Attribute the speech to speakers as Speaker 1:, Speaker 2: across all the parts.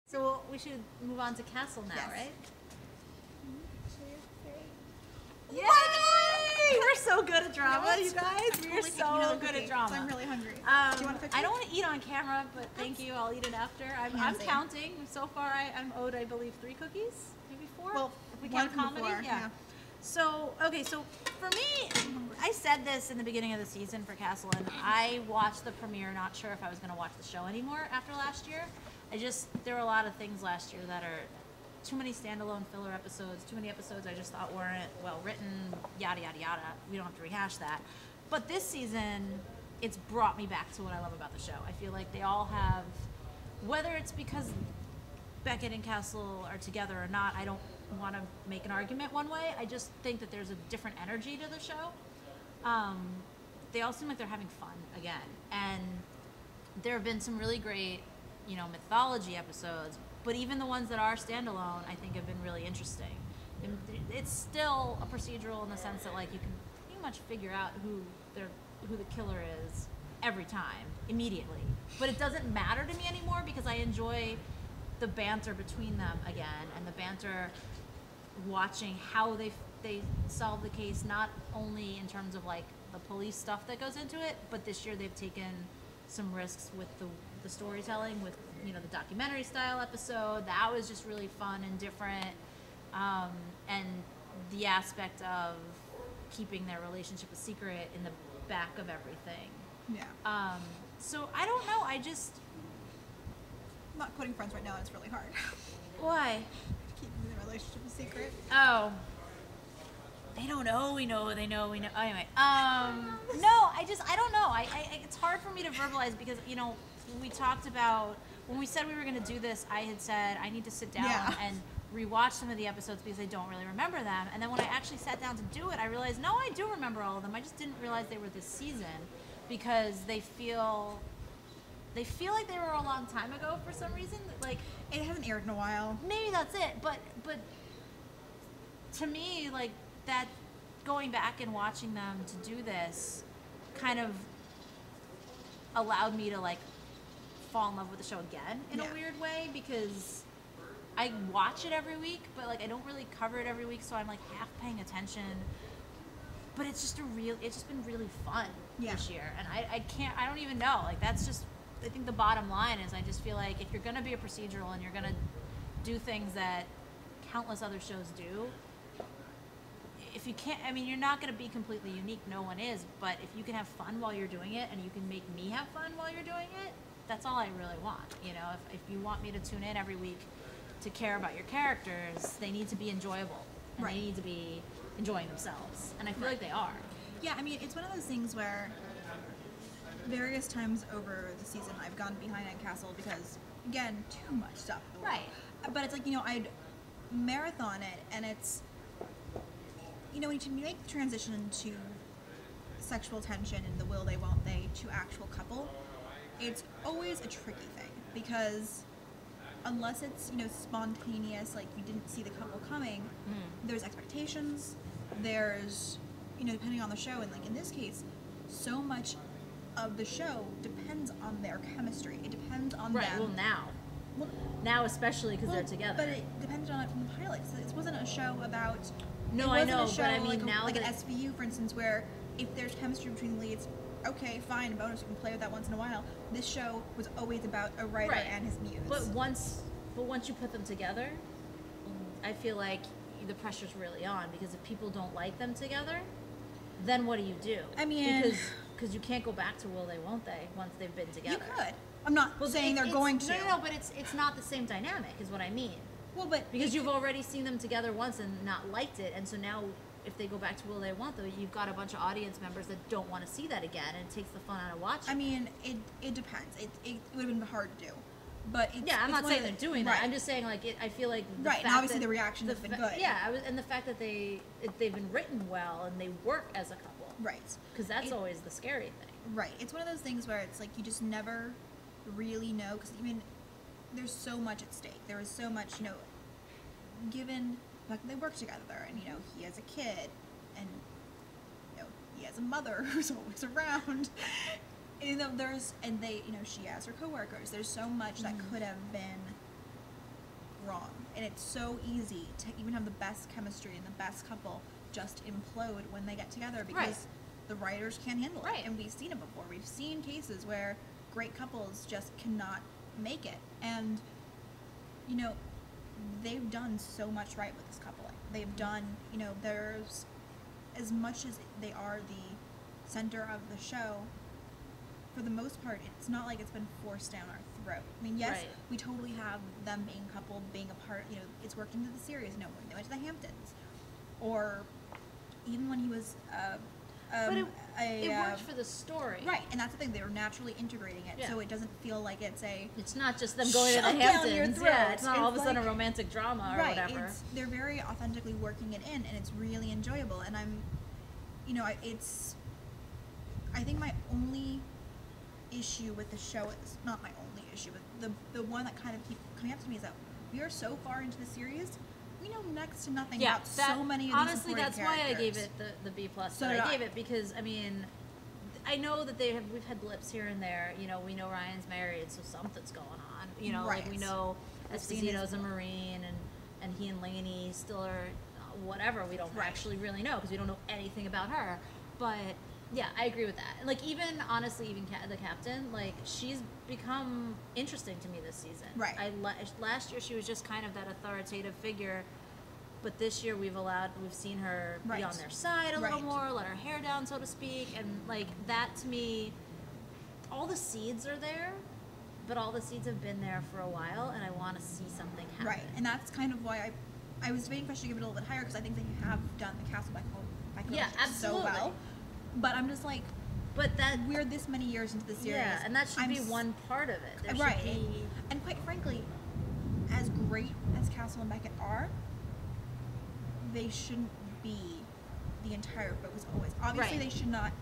Speaker 1: So we should move on to Castle now,
Speaker 2: Yes.
Speaker 1: right?
Speaker 2: 1, 2, 3.
Speaker 1: Yay! We're so good at drama, you guys. We're
Speaker 2: Totally taking
Speaker 1: so
Speaker 2: another
Speaker 1: good
Speaker 2: cookie,
Speaker 1: at drama.
Speaker 2: 'cause I'm really hungry. Do you want to fix
Speaker 1: I
Speaker 2: it?
Speaker 1: don't want to eat on camera, but thank you. I'll eat it after. I'm
Speaker 2: Handsy.
Speaker 1: counting. So far, I'm owed, I believe, 3 cookies, maybe 4.
Speaker 2: Well,
Speaker 1: if we
Speaker 2: one
Speaker 1: count
Speaker 2: from
Speaker 1: comedy,
Speaker 2: before, yeah.
Speaker 1: So for me, I said this in the beginning of the season for Castle, and I watched the premiere, not sure if I was going to watch the show anymore after last year. There were a lot of things last year that are too many standalone filler episodes, too many episodes I just thought weren't well written, yada, yada, yada. We don't have to rehash that. But this season, it's brought me back to what I love about the show. I feel like they all have, whether it's because Beckett and Castle are together or not, I don't want to make an argument one way. I just think that there's a different energy to the show. They all seem like they're having fun again. And there have been some really great, mythology episodes, but even the ones that are standalone, I think have been really interesting. And it's still a procedural in the sense that you can pretty much figure out who the killer is every time immediately. But it doesn't matter to me anymore because I enjoy the banter between them again, and the banter watching how they solve the case, not only in terms of the police stuff that goes into it, but this year they've taken some risks with the storytelling, with the documentary style episode. That was just really fun and different, and the aspect of keeping their relationship a secret in the back of everything.
Speaker 2: Yeah.
Speaker 1: So I don't know,
Speaker 2: I'm not quitting Friends right now, and it's really hard.
Speaker 1: why?
Speaker 2: Keeping the relationship a secret.
Speaker 1: Oh. They don't know, we know. Anyway, no, I don't know. It's hard for me to verbalize because, we talked about, when we said we were going to do this, I had said I need to sit down and rewatch some of the episodes because I don't really remember them. And then when I actually sat down to do it, I realized, no, I do remember all of them. I just didn't realize they were this season because they feel like they were a long time ago for some reason.
Speaker 2: It hasn't aired in a while.
Speaker 1: Maybe that's it, but to me, that going back and watching them to do this kind of allowed me to fall in love with the show again in a weird way, because I watch it every week, but I don't really cover it every week, so I'm half paying attention. But it's just been really fun this year, and I don't even know. That's just, I think the bottom line is I just feel like if you're gonna be a procedural and you're gonna do things that countless other shows do, if you can't, you're not going to be completely unique, no one is, but if you can have fun while you're doing it and you can make me have fun while you're doing it, that's all I really want. If you want me to tune in every week to care about your characters, they need to be enjoyable, and they need to be enjoying themselves, and I feel like they are.
Speaker 2: Yeah, it's one of those things where various times over the season I've gone behind on Castle because, again, too much stuff.
Speaker 1: Right.
Speaker 2: But it's I'd marathon it, and it's, when you make the transition to sexual tension and the will they, won't they, to actual couple, it's always a tricky thing because unless it's, spontaneous, you didn't see the couple coming, there's expectations, there's, depending on the show, and in this case, so much of the show depends on their chemistry. It depends on them.
Speaker 1: Right, now especially because they're together.
Speaker 2: But it depended on it from the pilot. So this wasn't a show about...
Speaker 1: No, I know, but now...
Speaker 2: Like an SVU, for instance, where if there's chemistry between the leads, okay, fine, bonus, you can play with that once in a while. This show was always about a writer and his muse.
Speaker 1: But once you put them together, I feel like the pressure's really on, because if people don't like them together, then what do? Because you can't go back to will they, won't they, once they've been together.
Speaker 2: You could. I'm not saying they're going to.
Speaker 1: No, but it's not the same dynamic, is what I mean.
Speaker 2: Well, but
Speaker 1: because you've already seen them together once and not liked it, and so now if they go back to will they, won't they, you've got a bunch of audience members that don't want to see that again, and it takes the fun out of watching.
Speaker 2: It depends. It would have been hard to do, but
Speaker 1: I'm not saying they're doing that. I'm just saying I feel like the fact
Speaker 2: and obviously the reaction has been good.
Speaker 1: Yeah, and the fact that they've been written well and they work as a couple.
Speaker 2: Right.
Speaker 1: Because that's always the scary thing.
Speaker 2: Right. It's one of those things where it's you just never really know, because there's so much at stake. There is so much, given the fact that they work together, and he has a kid, and he has a mother who's always around. She has her coworkers. There's so much that could have been wrong. And it's so easy to even have the best chemistry and the best couple just implode when they get together because the writers can't handle it. And we've seen it before. We've seen cases where great couples just cannot make it. And, you know, they've done so much right with this coupling. They've done, you know, there's, as much as they are the center of the show, for the most part, it's not like it's been forced down our throat. I mean, yes, we totally have them being coupled, being a part, you know, it's worked into the series. You know, when they went to the Hamptons. Or even when he was
Speaker 1: but it worked for the story.
Speaker 2: Right, and that's the thing. They were naturally integrating it, so it doesn't feel like it's a...
Speaker 1: It's not just them going to the Hamptons. Yeah, it's not all of a sudden a romantic drama or whatever.
Speaker 2: They're very authentically working it in, and it's really enjoyable. And I'm, you know, I think my only issue with the show is, not my only issue, but the one that kind of keeps coming up to me is that we are so far into the series, we know next to nothing about so many of these
Speaker 1: honestly, that's
Speaker 2: characters.
Speaker 1: why I gave it the B+. So I gave it because, I mean, I know that we've had blips here and there. You know, we know Ryan's married, so something's going on. You know, like we know Esposito's a Marine, and he and Lainey still are whatever. We don't actually really know because we don't know anything about her. But yeah, I agree with that. And like even honestly, even the captain, like she's become interesting to me this season.
Speaker 2: Right.
Speaker 1: Last year she was just kind of that authoritative figure. But this year we've seen her be on their side a little more, let her hair down, so to speak, and like that to me, all the seeds are there, but all the seeds have been there for a while, and I want to see something happen.
Speaker 2: Right, and that's kind of why I was debating if I should give it a little bit higher because I think they have done the Castle by so well. But I'm just like, we're this many years into the series,
Speaker 1: and that should be one part of it. There should be...
Speaker 2: And quite frankly, as great as Castle and Beckett are, they shouldn't be the entire focus always. Obviously, they should not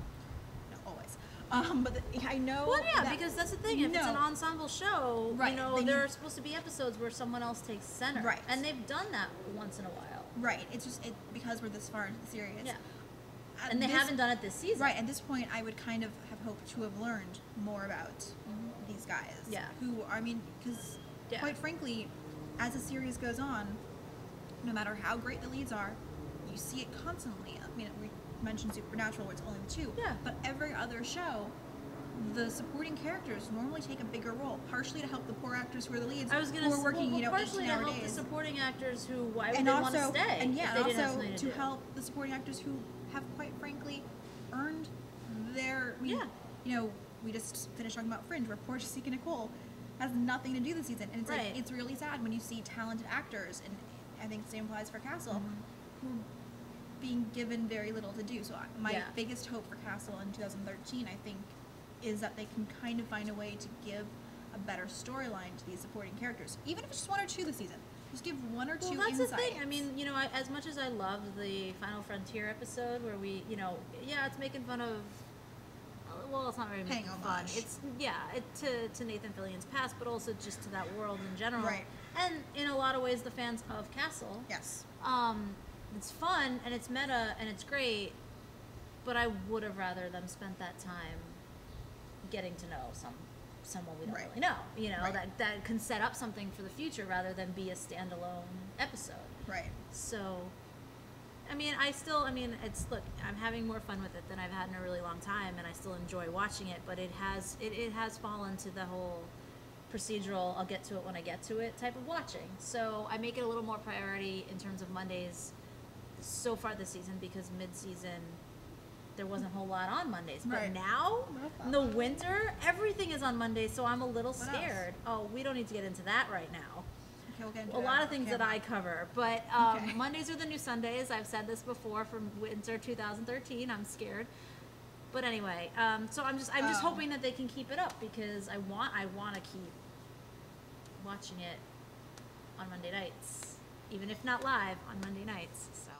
Speaker 2: always. But I know.
Speaker 1: Well, yeah, because that's the thing. If it's an ensemble show, you know, there are supposed to be episodes where someone else takes center, and they've done that once in a while. Right.
Speaker 2: It's just because we're this far into the series.
Speaker 1: Yeah. And they haven't done it this season.
Speaker 2: Right. At this point, I would kind of have hoped to have learned more about these guys.
Speaker 1: Yeah.
Speaker 2: Who, I mean, because quite frankly, as the series goes on, no matter how great the leads are, you see it constantly. I mean, we mentioned Supernatural, where it's only the two.
Speaker 1: Yeah.
Speaker 2: But every other show, the supporting characters normally take a bigger role, partially to help the poor actors who are the leads, who are working,
Speaker 1: partially
Speaker 2: 18-hour
Speaker 1: to help
Speaker 2: days.
Speaker 1: the supporting actors who, why would they want to stay?
Speaker 2: And yeah,
Speaker 1: if they
Speaker 2: also
Speaker 1: to
Speaker 2: help the supporting actors who have, quite frankly, earned their. You know, we just finished talking about Fringe, where poor Jessica Nicole has nothing to do this season, and it's like it's really sad when you see talented actors, and I think the same applies for Castle, who are being given very little to do. So my biggest hope for Castle in 2013, I think, is that they can kind of find a way to give a better storyline to these supporting characters, even if it's just one or two this season. Just give one or two insights.
Speaker 1: Well, that's the thing. I mean, you know, as much as I loved the Final Frontier episode where we, you know, it's making fun of. Well, it's not really making fun. It's to Nathan Fillion's past, but also just to that world in general.
Speaker 2: Right.
Speaker 1: And in a lot of ways, the fans of Castle.
Speaker 2: Yes.
Speaker 1: It's fun and it's meta and it's great, but I would have rather them spent that time getting to know someone we don't really know. You know, that can set up something for the future rather than be a standalone episode.
Speaker 2: Right.
Speaker 1: So, I mean, look, I'm having more fun with it than I've had in a really long time, and I still enjoy watching it, but it has fallen to the whole procedural, I'll get to it when I get to it type of watching. So I make it a little more priority in terms of Mondays so far this season, because mid-season there wasn't a whole lot on Mondays. But now, in the winter, everything is on Mondays, so I'm a little scared. Oh, we don't need to get into that right now.
Speaker 2: Okay, we'll get into
Speaker 1: a lot of things that I cover, but Mondays are the new Sundays. I've said this before from winter 2013. I'm scared, but anyway, so I'm just hoping that they can keep it up, because I want to keep watching it on Monday nights, even if not live on Monday nights. So